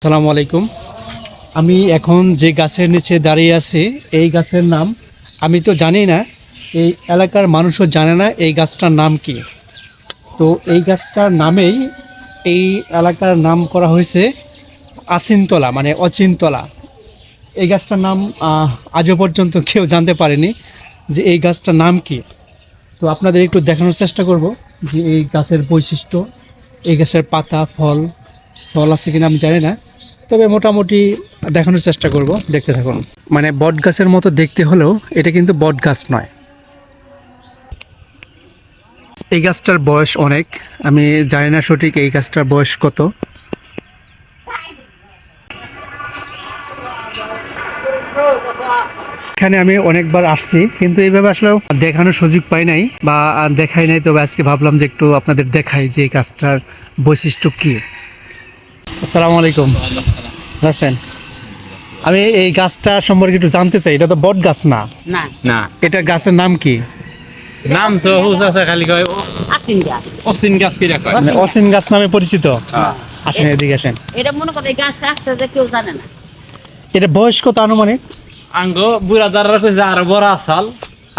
আসসালামু আলাইকুম। আমি এখন যে গাছের নিচে দাঁড়িয়ে আছি এই গাছের নাম আমি তো জানি না, এই এলাকার মানুষও জানে না এই গাছটার নাম কি। তো এই গাছটার নামেই এই এলাকার নাম করা হয়েছে আচিনতলা, মানে অচিনতলা। এই গাছটার নাম আজও পর্যন্ত কেউ জানতে পারেনি যে এই গাছটার নাম কি। তো আপনাদের একটু দেখানোর চেষ্টা করব যে এই গাছের বৈশিষ্ট্য, এই গাছের পাতা ফল আছে কিনা আমি জানি না, তবে মোটামুটি দেখানোর চেষ্টা করব, দেখতে থাকুন। মানে বট গাছের মতো দেখতে হলেও এটা কিন্তু বট গাছ নয়। এই গাছটার বয়স অনেক, আমি জানি না সঠিক এই গাছটার বয়স কত। এখানে আমি অনেকবার আসছি কিন্তু এইভাবে আসলে দেখানোর সুযোগ পাই নাই বা দেখাই নাই, তবে আজকে ভাবলাম যে একটু আপনাদের দেখাই যে এই গাছটার বৈশিষ্ট্য কী। আসসালামু আলাইকুম। রাসেন, আমি এই গাছটা সম্পর্কে একটু জানতে চাই। এটা তো বট গাছ না? না না, এটা গাছের নাম কি? নাম তো হুসাছে খালি কয় আসিন গাছ। অসিন গাছ কইরা কয়। মানে অসিন গাছ নামে পরিচিত। আসেন এদিকে আসেন। এটা মনে করে এই গাছটা আসছে যে কেউ জানে না। এটা বয়স কত আনুমানিক? আঙ্গ বুড়া দাররা কইছে আর বড় আসাল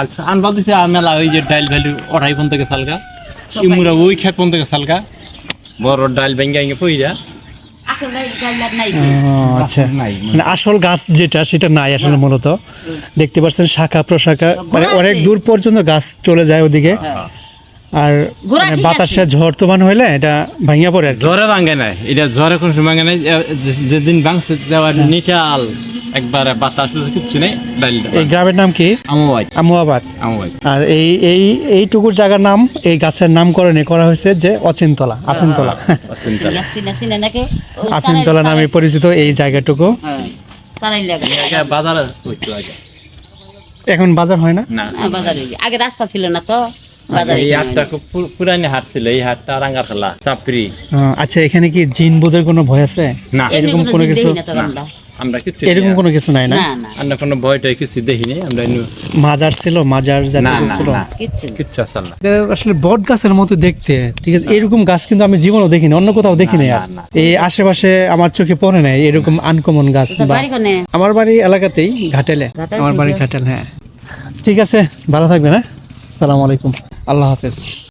আচ্ছা আনবা দিছে মেলা ওই যে ডাইল ভ্যালু ওঠাই পর্যন্ত কে সালকা ইমুরা ওই খেত পর্যন্ত কে সালকা বড় ডাইল ভেঙ্গা ইঙ্গে পইরা আসলে গাছ নাই। আচ্ছা, নাই মানে আসল গাছ যেটা সেটা নাই আসলে। মূলত দেখতে পাচ্ছেন শাখা প্রশাখা, মানে অনেক দূর পর্যন্ত গাছ চলে যায় ওদিকে। আর গোড়া মানে ঠিক বাতাসে ঝড় তুফান হইলে এটা ভাঙিয়া পড়ে আর কি। জ্বরে ভাঙে নাই, এটা জ্বরে কোন সময় ভাঙে নাই। যেদিন ভাঙছে যাওয়ার নিটাল একবারে বাতাস কিচ্ছু নেই। ডাইলটা এই গ্রামের নাম কি? আমুয়াই আমুয়াবাদ। আমুয়াই আর এইটুকুর জায়গার নাম, এই গাছের নামকরণে করা হয়েছে যে অচিনতলা, আচিনতলা। অসিনটা গাছ চিনে নাকি? আচিনতলা নামে পরিচিত এই জায়গাটুকু। চালাই লাগে। বাজারে হইতো আগে, এখন বাজার হয় না। না বাজারে আগে রাস্তা ছিল না তো বাজারে এই ছিল হাটটা না। খুব পুরানি হাট ছিল। এই হাটটা রাঙ্গার খেলা চাপড়ি। আচ্ছা, এখানে কি জিন ভূতের কোনো ভয় আছে? না, এমনি এরকম কোনো জিনিস কিছু? দেখি না তো আমরা। আমরা কিছু এরকম কোনো কিছু নাই না? না না আমরা কোনো ভয়টাই কিছু দেখিনি। আমরা মাজার ছিল, মাজার না জাতীয় না ছিল? না কিচ্ছু না। কিচ্ছু আসল না। এটা আসলে বট গাছের মতো দেখতে, ঠিক আছে। এরকম গাছ কিন্তু আমি জীবনেও দেখিনি, অন্য কোথাও দেখিনি। না, আর না। এই আশেপাশে আমার চোখে পড়ে নাই এরকম আনকমন গাছ। তোর বা বাড়ি কোনে? আমার বাড়ি এলাকাতেই, ঘাটেলে। ঘাটাল আমার বাড়ি থেকে? ঘাটাল, হ্যাঁ। ঠিক আছে, ভালো থাকবেন। হ্যাঁ, আসসালামু আলাইকুম, আল্লাহ হাফেজ।